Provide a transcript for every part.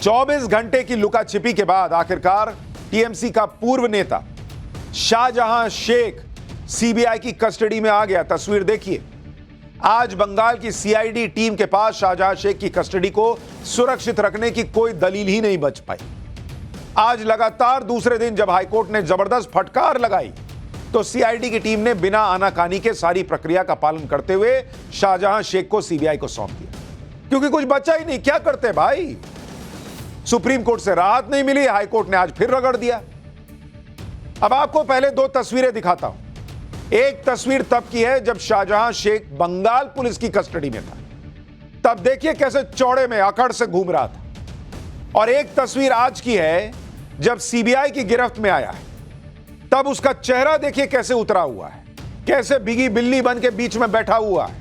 24 घंटे की लुका छिपी के बाद आखिरकार टीएमसी का पूर्व नेता शाहजहां शेख सीबीआई की कस्टडी में आ गया। तस्वीर देखिए, आज बंगाल की सीआईडी टीम के पास शाहजहां शेख की कस्टडी को सुरक्षित रखने की कोई दलील ही नहीं बच पाई। आज लगातार दूसरे दिन जब हाईकोर्ट ने जबरदस्त फटकार लगाई तो सीआईडी की टीम ने बिना आनाकानी के सारी प्रक्रिया का पालन करते हुए शाहजहां शेख को सीबीआई को सौंप दिया, क्योंकि कुछ बचा ही नहीं। क्या करते भाई, सुप्रीम कोर्ट से राहत नहीं मिली, हाईकोर्ट ने आज फिर रगड़ दिया। अब आपको पहले दो तस्वीरें दिखाता हूं। एक तस्वीर तब की है जब शाहजहां शेख बंगाल पुलिस की कस्टडी में था, तब देखिए कैसे चौड़े में अकड़ से घूम रहा था। और एक तस्वीर आज की है जब सीबीआई की गिरफ्त में आया है, तब उसका चेहरा देखिए कैसे उतरा हुआ है, कैसे भीगी बिल्ली बन के बीच में बैठा हुआ है।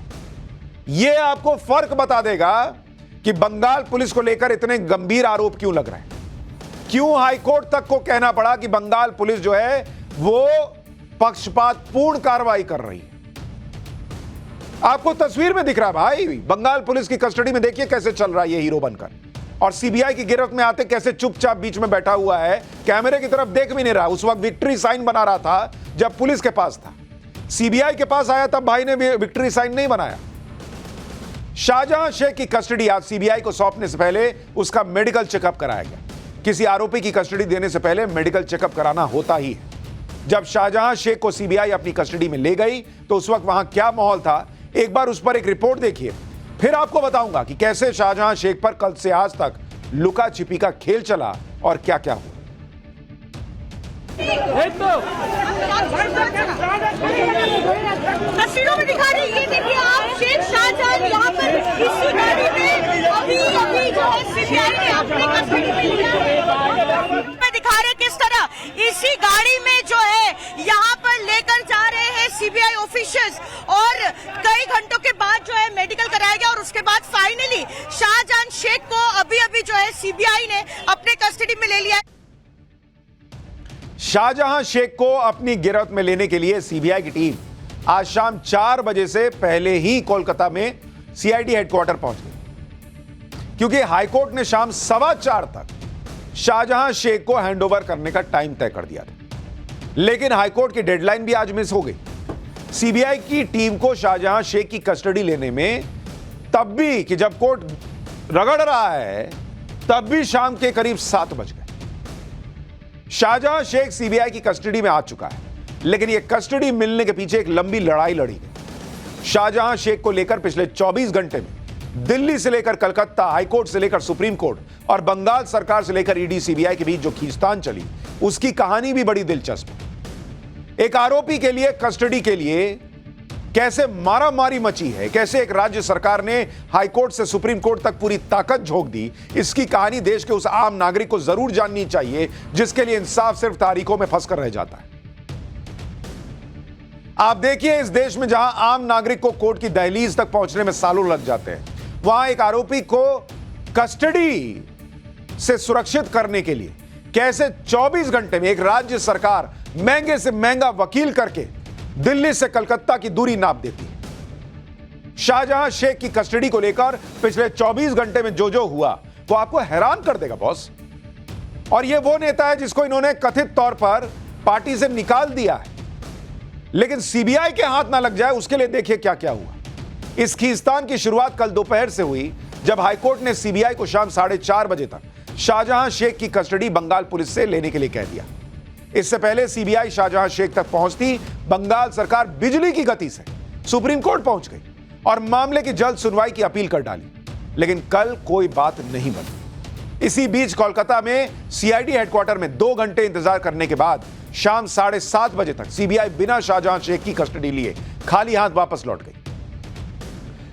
यह आपको फर्क बता देगा कि बंगाल पुलिस को लेकर इतने गंभीर आरोप क्यों लग रहे हैं, क्यों हाईकोर्ट तक को कहना पड़ा कि बंगाल पुलिस जो है वो पक्षपातपूर्ण कार्रवाई कर रही है। आपको तस्वीर में दिख रहा है भाई, बंगाल पुलिस की कस्टडी में देखिए कैसे चल रहा है ये हीरो बनकर, और सीबीआई की गिरफ्त में आते कैसे चुपचाप बीच में बैठा हुआ है, कैमरे की तरफ देख भी नहीं रहा। उस वक्त विक्ट्री साइन बना रहा था जब पुलिस के पास था, सीबीआई के पास आया तब भाई ने विक्ट्री साइन नहीं बनाया। शाहजहां शेख की कस्टडी आज सीबीआई को सौंपने से पहले उसका मेडिकल चेकअप कराया गया। किसी आरोपी की कस्टडी देने से पहले मेडिकल चेकअप कराना होता ही है। जब शाहजहां शेख को सीबीआई अपनी कस्टडी में ले गई तो उस वक्त वहां क्या माहौल था, एक बार उस पर एक रिपोर्ट देखिए, फिर आपको बताऊंगा कि कैसे शाहजहां शेख पर कल से आज तक लुका छिपी का खेल चला और क्या क्या हुआ। तस्वीरों में दिखा रही है, देखिए आप शेख शाहजहां यहाँ पर इसी गाड़ी में अभी जो है सीबीआई ने अपनी कस्टडी में लिया है। दिखा रहे किस तरह इसी गाड़ी में जो है यहाँ पर लेकर जा रहे हैं सीबीआई ऑफिशियल्स, और कई घंटों के बाद जो है मेडिकल कराया गया और उसके बाद फाइनली शाहजहां शेख को अभी जो है सीबीआई ने अपने कस्टडी में ले लिया है। शाहजहां शेख को अपनी गिरफ्त में लेने के लिए सीबीआई की टीम आज शाम 4 बजे से पहले ही कोलकाता में सीआईडी हेडक्वार्टर पहुंच गई, क्योंकि हाईकोर्ट ने शाम 4:15 तक शाहजहां शेख को हैंडओवर करने का टाइम तय कर दिया था। लेकिन हाईकोर्ट की डेडलाइन भी आज मिस हो गई। सीबीआई की टीम को शाहजहां शेख की कस्टडी लेने में तब भी कि जब कोर्ट रगड़ रहा है, तब भी शाम के करीब 7 बज गए। शाहजहां शेख सीबीआई की कस्टडी में आ चुका है, लेकिन यह कस्टडी मिलने के पीछे एक लंबी लड़ाई लड़ी गई। शाहजहां शेख को लेकर पिछले 24 घंटे में दिल्ली से लेकर कलकत्ता, हाईकोर्ट से लेकर सुप्रीम कोर्ट और बंगाल सरकार से लेकर ईडी सीबीआई के बीच जो खींचतान चली, उसकी कहानी भी बड़ी दिलचस्प है। एक आरोपी के लिए कस्टडी के लिए कैसे मारामारी मची है, कैसे एक राज्य सरकार ने हाईकोर्ट से सुप्रीम कोर्ट तक पूरी ताकत झोंक दी, इसकी कहानी देश के उस आम नागरिक को जरूर जाननी चाहिए जिसके लिए इंसाफ सिर्फ तारीखों में फंसकर रह जाता है। आप देखिए, इस देश में जहां आम नागरिक को कोर्ट की दहलीज तक पहुंचने में सालों लग जाते हैं, वहां एक आरोपी को कस्टडी से सुरक्षित करने के लिए कैसे 24 घंटे में एक राज्य सरकार महंगे से महंगा वकील करके दिल्ली से कलकत्ता की दूरी नाप देती है। शाहजहां शेख की कस्टडी को लेकर पिछले 24 घंटे में जो हुआ वो आपको हैरान कर देगा बॉस। और यह वो नेता है जिसको इन्होंने कथित तौर पर पार्टी से निकाल दिया है, लेकिन सीबीआई के हाथ ना लग जाए उसके लिए देखिए क्या क्या हुआ। इस खींचतान की शुरुआत कल दोपहर से हुई जब हाईकोर्ट ने सीबीआई को शाम 4:30 बजे तक शाहजहां शेख की कस्टडी बंगाल पुलिस से लेने के लिए कह दिया। इससे पहले सीबीआई शाहजहां शेख तक पहुंचती बंगाल सरकार बिजली की गति से सुप्रीम कोर्ट पहुंच गई और मामले की जल्द सुनवाई की अपील कर डाली, लेकिन कल कोई बात नहीं बनी। इसी बीच कोलकाता में सीआईडी हेडक्वार्टर में 2 घंटे इंतजार करने के बाद शाम 7:30 बजे तक सीबीआई बिना शाहजहां शेख की कस्टडी लिए खाली हाथ वापस लौट गई।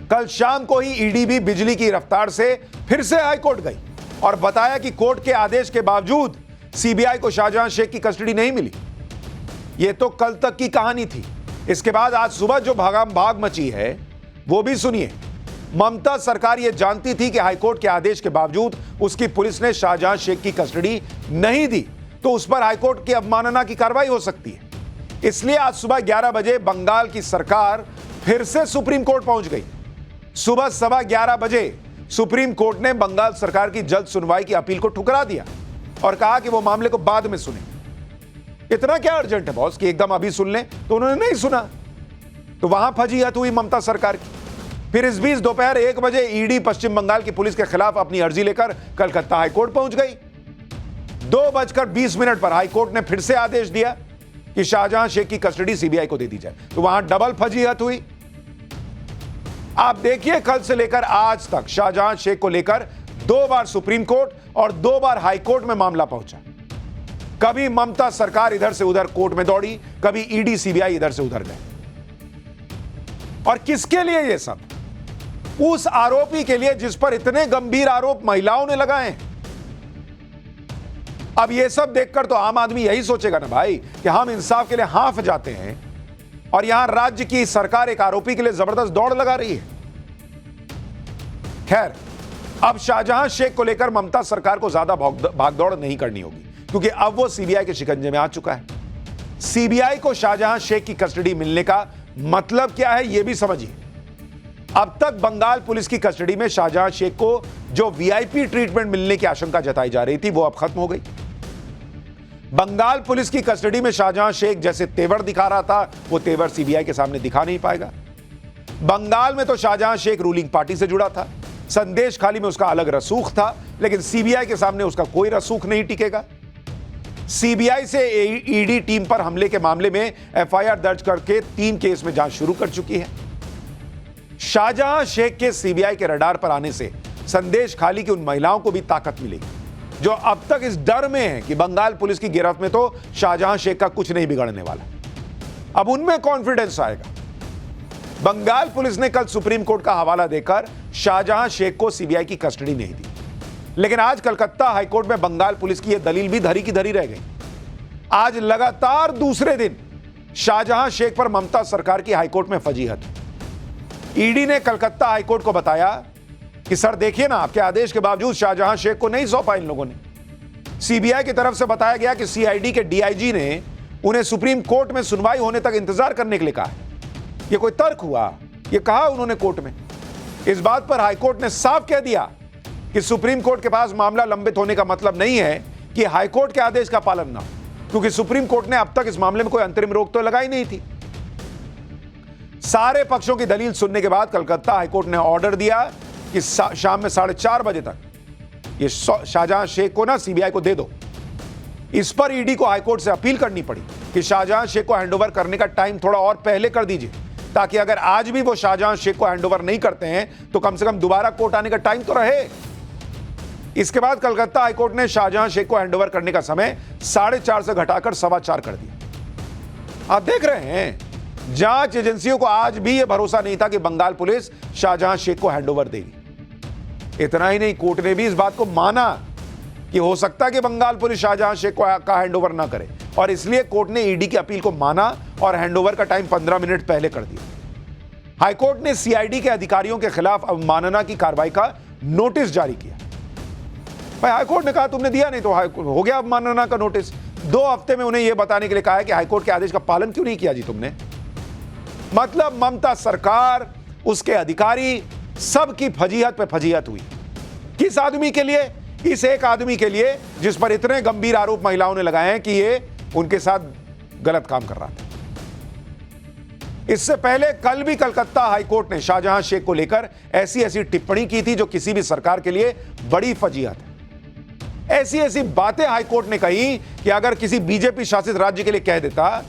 कल शाम को ही ईडी भी बिजली की रफ्तार से फिर से हाईकोर्ट गई और बताया कि कोर्ट के आदेश के बावजूद सीबीआई को शाहजहां शेख की कस्टडी नहीं मिली। यह तो कल तक की कहानी थी। इसके बाद आज सुबह जो भागम भाग मची है वो भी सुनिए। ममता सरकार यह जानती थी कि हाईकोर्ट के आदेश के बावजूद उसकी पुलिस ने शाहजहां शेख की कस्टडी नहीं दी तो उस पर हाईकोर्ट की अवमानना की कार्रवाई हो सकती है। इसलिए आज सुबह 11 बजे बंगाल की सरकार फिर से सुप्रीम कोर्ट पहुंच गई। सुबह 11:15 बजे सुप्रीम कोर्ट ने बंगाल सरकार की जल्द सुनवाई की अपील को ठुकरा दिया और कहा कि वो मामले को बाद में सुने। इतना क्या अर्जेंट है बॉस कि एकदम अभी सुन लें? तो उन्होंने नहीं सुना, तो वहां फजीहत हुई ममता सरकार की। फिर इस बीच दोपहर 1 बजे ईडी पश्चिम बंगाल की पुलिस के खिलाफ अपनी अर्जी लेकर कलकत्ता हाईकोर्ट पहुंच गई। 2:20 पर हाईकोर्ट ने फिर से आदेश दिया कि शाहजहां शेख की कस्टडी सीबीआई को दे दी जाए, तो वहां डबल फजीहत हुई। आप देखिए, कल से लेकर आज तक शाहजहां शेख को लेकर 2 बार सुप्रीम कोर्ट और 2 बार हाईकोर्ट में मामला पहुंचा। कभी ममता सरकार इधर से उधर कोर्ट में दौड़ी, कभी ईडी सीबीआई इधर से उधर गए। और किसके लिए ये सब? उस आरोपी के लिए जिस पर इतने गंभीर आरोप महिलाओं ने लगाए। अब ये सब देखकर तो आम आदमी यही सोचेगा ना भाई कि हम इंसाफ के लिए हाफ जाते हैं, और यहां राज्य की सरकार एक आरोपी के लिए जबरदस्त दौड़ लगा रही है। खैर, अब शाहजहां शेख को लेकर ममता सरकार को ज्यादा भागदौड़ नहीं करनी होगी, क्योंकि अब वो सीबीआई के शिकंजे में आ चुका है। सीबीआई को शाहजहां शेख की कस्टडी मिलने का मतलब क्या है, यह भी समझिए। अब तक बंगाल पुलिस की कस्टडी में शाहजहां शेख को जो वीआईपी ट्रीटमेंट मिलने की आशंका जताई जा रही थी, वो अब खत्म हो गई। बंगाल पुलिस की कस्टडी में शाहजहां शेख जैसे तेवर दिखा रहा था, वो तेवर सीबीआई के सामने दिखा नहीं पाएगा। बंगाल में तो शाहजहां शेख रूलिंग पार्टी से जुड़ा था, संदेश खाली में उसका अलग रसूख था, लेकिन सीबीआई के सामने उसका कोई रसूख नहीं टिकेगा। सीबीआई से ईडी टीम पर हमले के मामले में एफआईआर दर्ज करके 3 केस में जांच शुरू कर चुकी है। शाहजहां शेख के सीबीआई के रडार पर आने से संदेश खाली की उन महिलाओं को भी ताकत मिलेगी जो अब तक इस डर में है कि बंगाल पुलिस की गिरफ्त में तो शाहजहां शेख का कुछ नहीं बिगड़ने वाला। अब उनमें कॉन्फिडेंस आएगा। बंगाल पुलिस ने कल सुप्रीम कोर्ट का हवाला देकर शाहजहां शेख को सीबीआई की कस्टडी नहीं दी, लेकिन आज कलकत्ता हाईकोर्ट में बंगाल पुलिस की यह दलील भी धरी की धरी रह गई। आज लगातार दूसरे दिन शाहजहां शेख पर ममता सरकार की हाईकोर्ट में फजीहत। ईडी ने कलकत्ता हाईकोर्ट को बताया कि सर देखिए ना, आपके आदेश के बावजूद शाहजहां शेख को नहीं सौंपा इन लोगों ने। सीबीआई की तरफ से बताया गया कि सीआईडी के डीआईजी ने उन्हें सुप्रीम कोर्ट में सुनवाई होने तक इंतजार करने के लिए कहा है। यह कोई तर्क हुआ? यह कहा उन्होंने कोर्ट में। इस बात पर हाईकोर्ट ने साफ कह दिया कि सुप्रीम कोर्ट के पास मामला लंबित होने का मतलब नहीं है कि हाईकोर्ट के आदेश का पालन ना हो, क्योंकि सुप्रीम कोर्ट ने अब तक इस मामले में कोई अंतरिम रोक तो लगाई नहीं थी। सारे पक्षों की दलील सुनने के बाद कलकत्ता हाईकोर्ट ने ऑर्डर दिया कि शाम में 4:30 बजे तक ये शाहजहां शेख को ना सीबीआई को दे दो। इस पर ईडी को हाईकोर्ट से अपील करनी पड़ी कि शाहजहां शेख को हैंडओवर करने का टाइम थोड़ा और पहले कर दीजिए, ताकि अगर आज भी वो शाहजहां शेख को हैंडओवर नहीं करते हैं तो कम से कम दोबारा कोर्ट आने का टाइम तो रहे। इसके बाद कलकत्ता हाईकोर्ट ने शाहजहां शेख को हैंडओवर करने का समय 4:30 से घटाकर 4:15 कर दिया। आप देख रहे हैं, जांच एजेंसियों को आज भी यह भरोसा नहीं था कि बंगाल पुलिस शाहजहां शेख को हैंडओवर देगी। इतना ही नहीं, कोर्ट ने भी इस बात को माना कि हो सकता है कि बंगाल पुलिस शाहजहां शेख का हैंडओवर ना करे, और इसलिए कोर्ट ने ईडी की अपील को माना और हैंडओवर का टाइम 15 मिनट पहले कर दिया। हाईकोर्ट ने सीआईडी के अधिकारियों के खिलाफ अवमानना की कार्रवाई का नोटिस जारी किया। भाई हाईकोर्ट ने कहा तुमने दिया नहीं तो हो गया अवमानना का नोटिस। 2 हफ्ते में उन्हें यह बताने के लिए कहा है कि हाईकोर्ट के आदेश का पालन क्यों नहीं किया जी तुमने। मतलब ममता सरकार, उसके अधिकारी, सबकी फजीहत पे फजीहत हुई। किस आदमी के लिए? इस एक आदमी के लिए जिस पर इतने गंभीर आरोप महिलाओं ने लगाए हैं कि ये उनके साथ गलत काम कर रहा था। इससे पहले कल भी कलकत्ता हाईकोर्ट ने शाहजहां शेख को लेकर ऐसी टिप्पणी की थी जो किसी भी सरकार के लिए बड़ी फजीहत है। ऐसी बातें हाईकोर्ट ने कही कि अगर किसी बीजेपी शासित राज्य के लिए कह देता,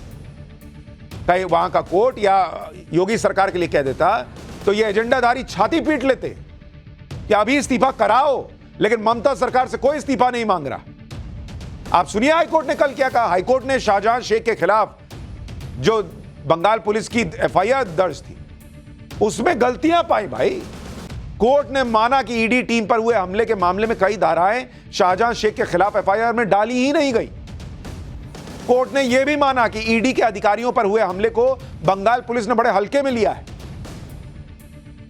कहीं वहां का कोर्ट या योगी सरकार के लिए कह देता, तो ये एजेंडाधारी छाती पीट लेते कि अभी इस्तीफा कराओ, लेकिन ममता सरकार से कोई इस्तीफा नहीं मांग रहा। आप सुनिए हाईकोर्ट ने कल क्या कहा। हाईकोर्ट ने शाहजहां शेख के खिलाफ जो बंगाल पुलिस की एफआईआर दर्ज थी उसमें गलतियां पाई। भाई कोर्ट ने माना कि ईडी टीम पर हुए हमले के मामले में कई धाराएं शाहजहां शेख के खिलाफ एफआईआर में डाली ही नहीं गई। कोर्ट ने यह भी माना कि ईडी के अधिकारियों पर हुए हमले को बंगाल पुलिस ने बड़े हल्के में लिया है।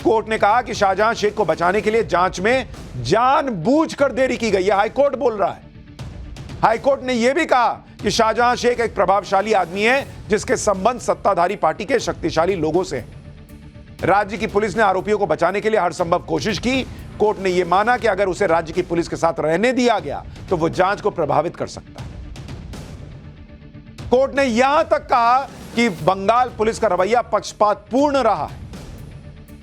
कोर्ट ने कहा कि शाहजहां शेख को बचाने के लिए जांच में जानबूझकर देरी की गई है। हाईकोर्ट बोल रहा है। हाईकोर्ट ने यह भी कहा कि शाहजहां शेख एक प्रभावशाली आदमी है जिसके संबंध सत्ताधारी पार्टी के शक्तिशाली लोगों से हैं। राज्य की पुलिस ने आरोपियों को बचाने के लिए हर संभव कोशिश की, कोर्ट ने यह माना कि अगर उसे राज्य की पुलिस के साथ रहने दिया गया तो वो जांच को प्रभावित कर सकता है। कोर्ट ने यहां तक कहा कि बंगाल पुलिस का रवैया पक्षपातपूर्ण रहा है।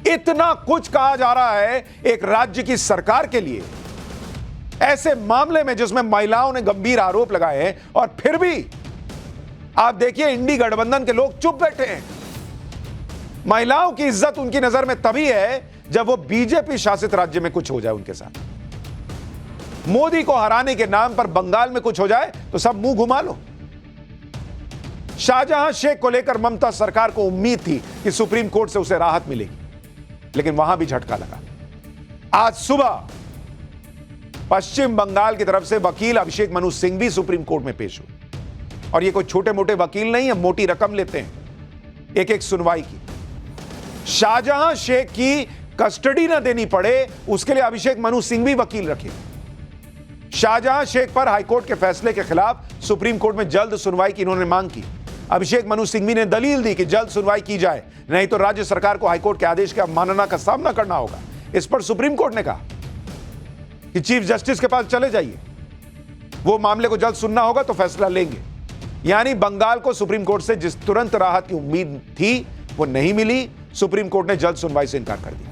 इतना कुछ कहा जा रहा है एक राज्य की सरकार के लिए, ऐसे मामले में जिसमें महिलाओं ने गंभीर आरोप लगाए हैं, और फिर भी आप देखिए इंडी गठबंधन के लोग चुप बैठे हैं। महिलाओं की इज्जत उनकी नजर में तभी है जब वो बीजेपी शासित राज्य में कुछ हो जाए उनके साथ। मोदी को हराने के नाम पर बंगाल में कुछ हो जाए तो सब मुंह घुमा लो। शाहजहां शेख को लेकर ममता सरकार को उम्मीद थी कि सुप्रीम कोर्ट से उसे राहत मिलेगी, लेकिन वहां भी झटका लगा। आज सुबह पश्चिम बंगाल की तरफ से वकील अभिषेक मनु सिंघवी भी सुप्रीम कोर्ट में पेश हुए, और ये कोई छोटे मोटे वकील नहीं है, मोटी रकम लेते हैं एक एक सुनवाई की। शाहजहां शेख की कस्टडी न देनी पड़े उसके लिए अभिषेक मनु सिंघवी वकील रखे। शाहजहां शेख पर हाईकोर्ट के फैसले के खिलाफ सुप्रीम कोर्ट में जल्द सुनवाई की इन्होंने मांग की। अभिषेक मनु सिंघवी ने दलील दी कि जल्द सुनवाई की जाए, नहीं तो राज्य सरकार को हाईकोर्ट के आदेश की अवमानना का सामना करना होगा। इस पर सुप्रीम कोर्ट ने कहा कि चीफ जस्टिस के पास चले जाइए, वो मामले को जल्द सुनना होगा तो फैसला लेंगे। यानी बंगाल को सुप्रीम कोर्ट से जिस तुरंत राहत की उम्मीद थी वो नहीं मिली। सुप्रीम कोर्ट ने जल्द सुनवाई से इनकार कर दिया।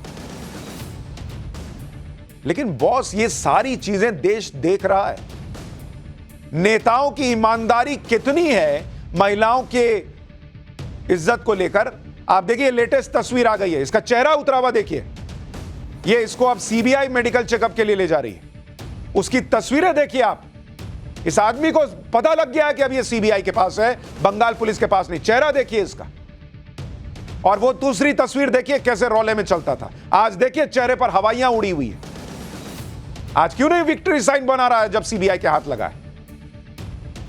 लेकिन बॉस, ये सारी चीजें देश देख रहा है। नेताओं की ईमानदारी कितनी है महिलाओं के इज्जत को लेकर। आप देखिए लेटेस्ट तस्वीर आ गई है, इसका चेहरा उतरा हुआ देखिए। ये इसको अब सीबीआई मेडिकल चेकअप के लिए ले जा रही है। उसकी तस्वीरें देखिए आप। इस आदमी को पता लग गया है कि अब ये सीबीआई के पास है, बंगाल पुलिस के पास नहीं। चेहरा देखिए इसका। और वो दूसरी तस्वीर देखिए कैसे रौले में चलता था। आज देखिए चेहरे पर हवाइयां उड़ी हुई है। आज क्यों नहीं विक्ट्री साइन बना रहा है जब सीबीआई के हाथ लगा है?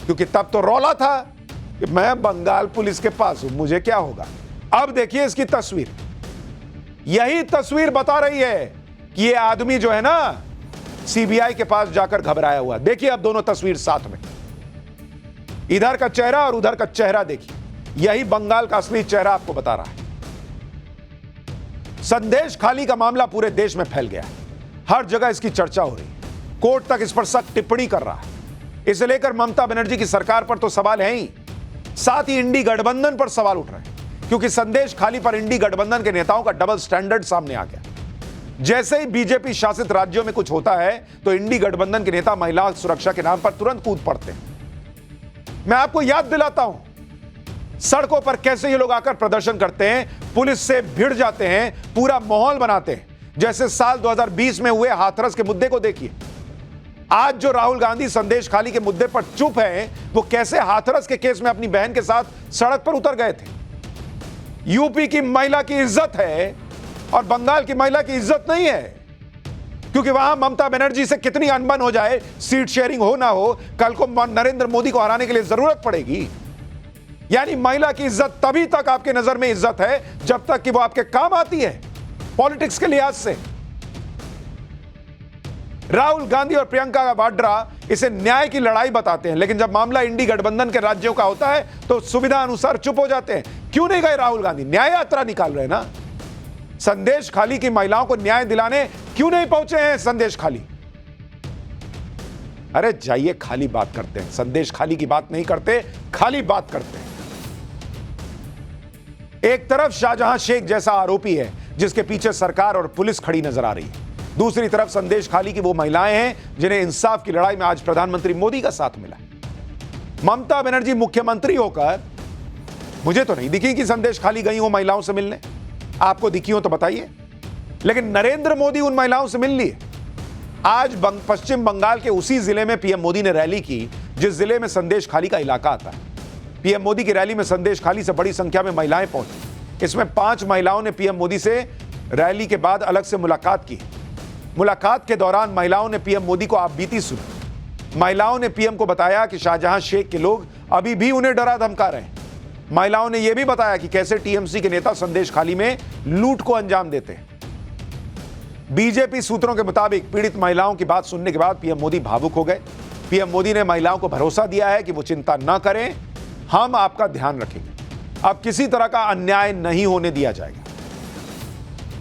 क्योंकि तब तो रौला था कि मैं बंगाल पुलिस के पास हूं, मुझे क्या होगा। अब देखिए इसकी तस्वीर। यही तस्वीर बता रही है कि ये आदमी जो है ना सीबीआई के पास जाकर घबराया हुआ। देखिए अब दोनों तस्वीर साथ में, इधर का चेहरा और उधर का चेहरा देखिए। यही बंगाल का असली चेहरा आपको बता रहा है। संदेश खाली का मामला पूरे देश में फैल गया है। हर जगह इसकी चर्चा हो रही है। कोर्ट तक इस पर सख्त टिप्पणी कर रहा है। इसे लेकर ममता बनर्जी की सरकार पर तो सवाल है ही, साथ ही इंडी गठबंधन पर सवाल उठ रहे हैं, क्योंकि संदेश खाली पर इंडी गठबंधन के नेताओं का डबल स्टैंडर्ड सामने आ गया। जैसे ही बीजेपी शासित राज्यों में कुछ होता है तो इंडी गठबंधन के नेता महिला सुरक्षा के नाम पर तुरंत कूद पड़ते हैं। मैं आपको याद दिलाता हूं सड़कों पर कैसे ये लोग आकर प्रदर्शन करते हैं, पुलिस से भिड़ जाते हैं, पूरा माहौल बनाते हैं। जैसे साल 2020 में हुए हाथरस के मुद्दे को देखिए। आज जो राहुल गांधी संदेश खाली के मुद्दे पर चुप है, वो कैसे हाथरस के केस में अपनी बहन के साथ सड़क पर उतर गए थे। यूपी की महिला की इज्जत है और बंगाल की महिला की इज्जत नहीं है, क्योंकि वहां ममता बनर्जी से कितनी अनबन हो जाए, सीट शेयरिंग हो ना हो, कल को नरेंद्र मोदी को हराने के लिए जरूरत पड़ेगी। यानी महिला की इज्जत तभी तक आपके नजर में इज्जत है जब तक कि वो आपके काम आती है पॉलिटिक्स के लिहाज से। राहुल गांधी और प्रियंका वाड्रा इसे न्याय की लड़ाई बताते हैं, लेकिन जब मामला इंडी गठबंधन के राज्यों का होता है तो सुविधा अनुसार चुप हो जाते हैं। क्यों नहीं गए राहुल गांधी? न्याय यात्रा निकाल रहे हैं ना। संदेश खाली की महिलाओं को न्याय दिलाने क्यों नहीं पहुंचे हैं संदेश खाली? अरे जाइए, खाली बात करते हैं। संदेश खाली की बात नहीं करते, खाली बात करते हैं। एक तरफ शाहजहां शेख जैसा आरोपी है जिसके पीछे सरकार और पुलिस खड़ी नजर आ रही है, दूसरी तरफ संदेश खाली की वो महिलाएं हैं जिन्हें इंसाफ की लड़ाई में आज प्रधानमंत्री मोदी का साथ मिला। ममता बनर्जी मुख्यमंत्री होकर मुझे तो नहीं दिखी कि संदेश खाली गई हो महिलाओं से मिलने। आपको दिखी हो तो बताइए। लेकिन नरेंद्र मोदी उन महिलाओं से मिल लिए। आज पश्चिम बंगाल के उसी जिले में पीएम मोदी ने रैली की जिस जिले में संदेश खाली का इलाका आता है। पीएम मोदी की रैली में संदेश खाली से बड़ी संख्या में महिलाएं पहुंची। इसमें 5 महिलाओं ने पीएम मोदी से रैली के बाद अलग से मुलाकात की। मुलाकात के दौरान महिलाओं ने पीएम मोदी को आपबीती सुनी। महिलाओं ने पीएम को बताया कि शाहजहां शेख के लोग अभी भी उन्हें डरा धमका रहे हैं। महिलाओं ने यह भी बताया कि कैसे टीएमसी के नेता संदेश खाली में लूट को अंजाम देते हैं। बीजेपी सूत्रों के मुताबिक पीड़ित महिलाओं की बात सुनने के बाद पीएम मोदी भावुक हो गए। पीएम मोदी ने महिलाओं को भरोसा दिया है कि वो चिंता न करें, हम आपका ध्यान रखेंगे। अब किसी तरह का अन्याय नहीं होने दिया जाएगा।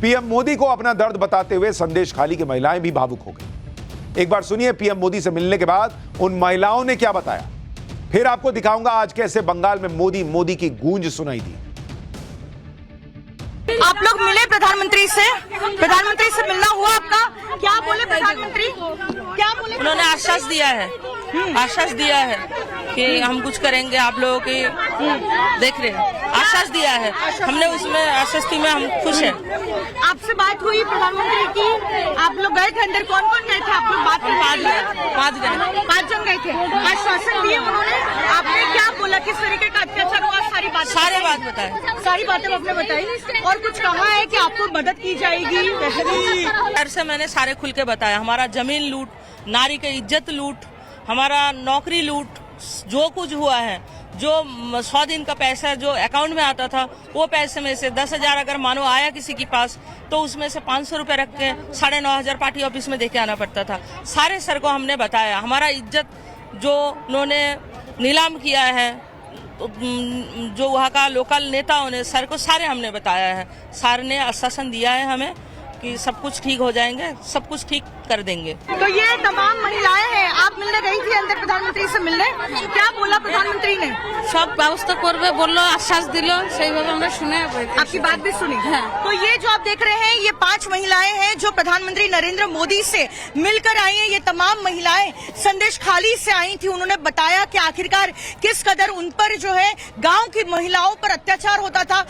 पीएम मोदी को अपना दर्द बताते हुए संदेश खाली की महिलाएं भी भावुक हो गई। एक बार सुनिए पीएम मोदी से मिलने के बाद उन महिलाओं ने क्या बताया। फिर आपको दिखाऊंगा आज कैसे बंगाल में मोदी मोदी की गूंज सुनाई दी। आप लोग मिले प्रधानमंत्री से मिलना हुआ आपका, क्या बोले प्रधानमंत्री, क्या बोले? उन्होंने आश्वास दिया है कि हम कुछ करेंगे, आप लोगों की देख रहे हैं, आश्वास दिया है हमने, उसमें आश्वस्ति में हम खुश हैं। आपसे बात हुई प्रधानमंत्री की, आप लोग गए थे अंदर, कौन कौन गए थे आप लोग? बात पाँच जन गए थे। आश्वासन दिए उन्होंने, आपने क्या बोला, किस तरीके का अत्याचार हुआ, सारी बात बताई, सारी बातें आपने बताई, और कुछ कहा है कि आपको मदद की जाएगी? से मैंने सारे खुल के बताया, हमारा जमीन लूट, नारी की इज्जत लूट, हमारा नौकरी लूट, जो कुछ हुआ है, जो 100 दिन का पैसा जो अकाउंट में आता था, वो पैसे में से 10,000 अगर मानो आया किसी के पास, तो उसमें से 500 रुपए रख के 9,500 पार्टी ऑफिस में देके आना पड़ता था। सारे सर को हमने बताया, हमारा इज्जत जो उन्होंने नीलाम किया है, जो वहाँ का लोकल नेताओं ने, सर को सारे हमने बताया है। सर ने आश्वासन दिया है हमें कि सब कुछ ठीक हो जाएंगे, सब कुछ ठीक कर देंगे। तो ये तमाम महिलाएं हैं, आप मिलने गई थी अंदर प्रधानमंत्री से मिलने, क्या बोला प्रधानमंत्री ने? सब व्यवस्था करबे बोलो, आश्वास दिलो, सही भाव हमने सुने, आपकी बात भी सुनी। तो ये जो आप देख रहे हैं, ये 5 महिलाएं हैं जो प्रधानमंत्री नरेंद्र मोदी से मिलकर आई हैं। ये तमाम महिलाएं संदेश खाली से आई थी। उन्होंने बताया कि आखिरकार किस कदर उन पर जो है गाँव की महिलाओं पर अत्याचार होता था।